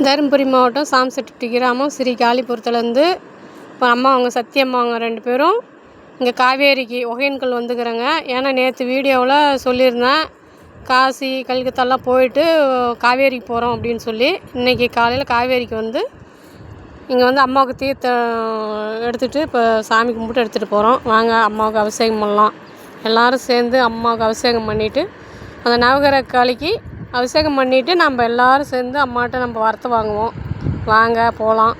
தருமபுரி மாவட்டம் சாம்செட்டி கிராமம் ஸ்ரீ காளிபுரத்துலேருந்து இப்போ அம்மா அவங்க சத்தியம்மா அவங்க 2 பேரும் இங்கே காவேரிக்கு ஒகேனக்கல் வந்துக்கிறேங்க. ஏன்னா நேற்று வீடியோவில் சொல்லியிருந்தேன், காசி கல்கத்தாலாம் போயிட்டு காவேரிக்கு போகிறோம் அப்படின்னு சொல்லி. இன்றைக்கி காலையில் காவேரிக்கு வந்து இங்கே வந்து அம்மாவுக்கு தீர்த்தம் எடுத்துகிட்டு இப்போ சாமி கும்பிட்டு எடுத்துகிட்டு போகிறோம். வாங்க அம்மாவுக்கு அபிஷேகம் பண்ணலாம். எல்லோரும் சேர்ந்து அம்மாவுக்கு அபிஷேகம் பண்ணிவிட்டு அந்த நவகிரக காளிக்கு அபிஷேகம் பண்ணிவிட்டு நம்ம எல்லோரும் சேர்ந்து அம்மாட்ட நம்ம வரத்தை வாங்குவோம். வாங்க போகலாம்.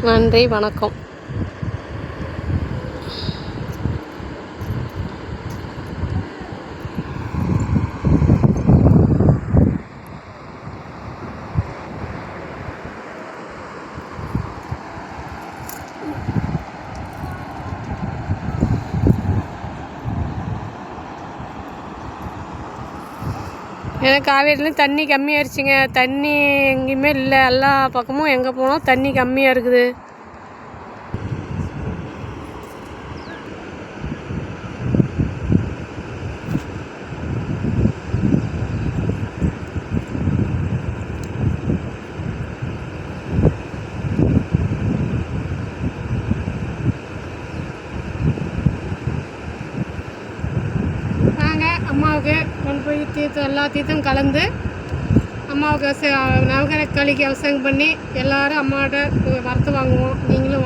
நன்றி, வணக்கம். ஏன்னா காவேரியிலையும் தண்ணி கம்மியாகிடுச்சிங்க. தண்ணி எங்கேயுமே இல்லை. எல்லா பக்கமும் எங்கே போனோம் தண்ணி கம்மியாக இருக்குது. அம்மாவுக்கு கொண்டு போய் தீர்த்தம் எல்லா தீர்த்தம் கலந்து அம்மாவுக்கு நவகிரக காளிக்கு அபிஷேகம் பண்ணி எல்லோரும் அம்மாட்ட வரத்து வாங்குவோம். நீங்களும்